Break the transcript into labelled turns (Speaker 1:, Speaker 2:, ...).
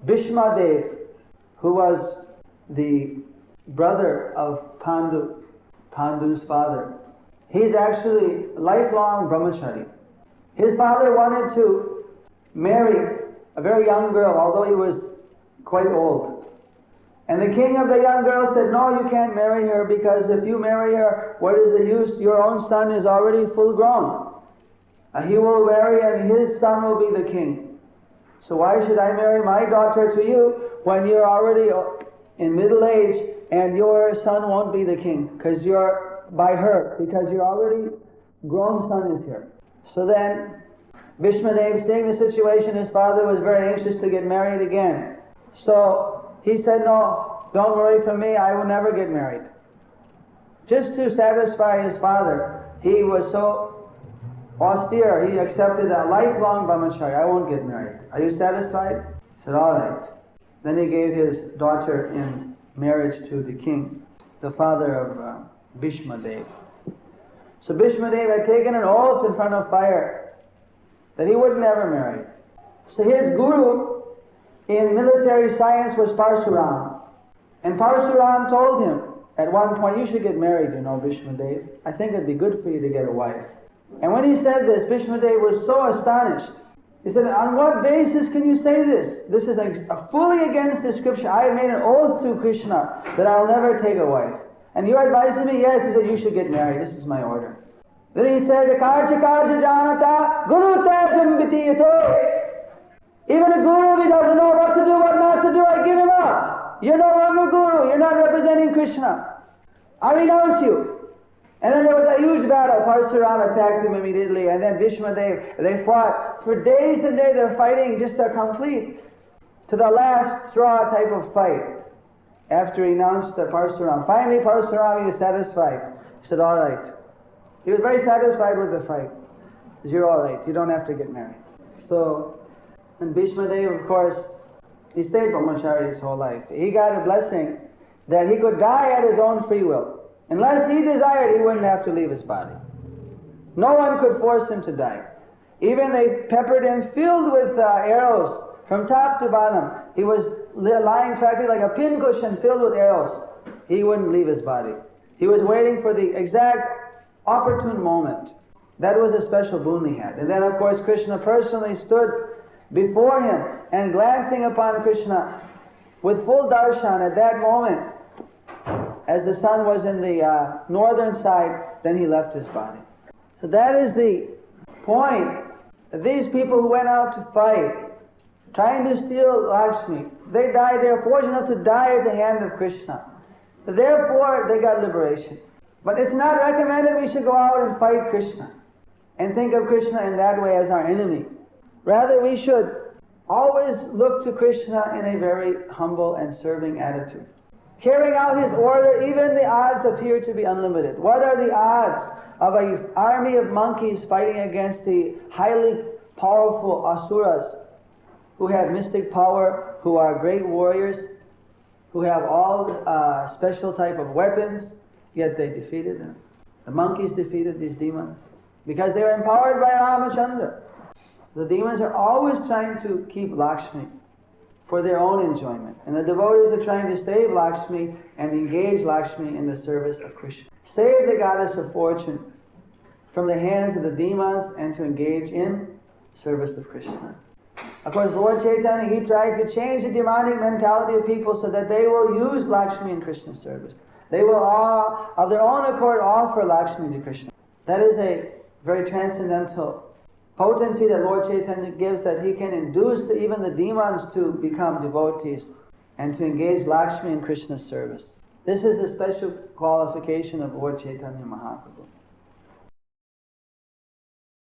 Speaker 1: Bhishma Dev, who was the brother of Pandu's father, he's actually lifelong brahmachari. His father wanted to marry a very young girl, although he was quite old. And the king of the young girl said, no, you can't marry her, because if you marry her, what is the use? Your own son is already full grown. He will marry and his son will be the king. So why should I marry my daughter to you when you're already in middle age and your son won't be the king? Because you're by her, because your already grown son is here. So then Bhishma Dev, seeing the situation, his father was very anxious to get married again. So he said, no, don't worry for me, I will never get married. Just to satisfy his father, he was so austere, he accepted a lifelong brahmachari. I won't get married. Are you satisfied? He said, all right. Then he gave his daughter in marriage to the king, the father of Bhishma Dev. So Bhishma Dev had taken an oath in front of fire that he would never marry. So his guru in military science was Parsuram. And Parsuram told him at one point, you should get married, you know, Bhishma Dev. I think it'd be good for you to get a wife. And when he said this, Bhishma Dev was so astonished. He said, on what basis can you say this? This is fully against the scripture. I have made an oath to Krishna that I'll never take a wife. And you're advising me? Yes. He said, you should get married. This is my order. Then he said, Karja karja janata guru tajam vitiyato. Even a guru, he doesn't know what to do, what not to do, I give him up. You're no longer guru. You're not representing Krishna. I renounce you. And then there was a huge battle. Parsuram attacked him immediately, and then Bhishma Dev, they fought for days and days. They're fighting just a complete, to the last straw type of fight. After he renounced Parsuram. Finally Parsuram, he was satisfied. He said, all right. He was very satisfied with the fight. He said, you're all right. You don't have to get married. So, and Bhishma Dev, of course, he stayed brahmachari his whole life. He got a blessing that he could die at his own free will. Unless he desired, he wouldn't have to leave his body. No one could force him to die. Even they peppered him, filled with arrows from top to bottom. He was lying practically like a pincushion filled with arrows. He wouldn't leave his body. He was waiting for the exact opportune moment. That was a special boon he had. And then, of course, Krishna personally stood before him and glancing upon Krishna with full darshan at that moment. As the sun was in the northern side, then he left his body. So that is the point. These people who went out to fight, trying to steal Lakshmi, they died. They are fortunate to die at the hand of Krishna. Therefore, they got liberation. But it's not recommended we should go out and fight Krishna and think of Krishna in that way as our enemy. Rather, we should always look to Krishna in a very humble and serving attitude. Carrying out his order, even the odds appear to be unlimited. What are the odds of an army of monkeys fighting against the highly powerful asuras who have mystic power, who are great warriors, who have all special type of weapons, yet they defeated them? The monkeys defeated these demons because they were empowered by Ramachandra. The demons are always trying to keep Lakshmi for their own enjoyment. And the devotees are trying to save Lakshmi and engage Lakshmi in the service of Krishna. Save the goddess of fortune from the hands of the demons and to engage in service of Krishna. Of course, Lord Chaitanya, he tried to change the demonic mentality of people so that they will use Lakshmi in Krishna's service. They will all, of their own accord, offer Lakshmi to Krishna. That is a very transcendental potency that Lord Chaitanya gives, that he can induce even the demons to become devotees and to engage Lakshmi in Krishna's service. This is the special qualification of Lord Chaitanya Mahaprabhu.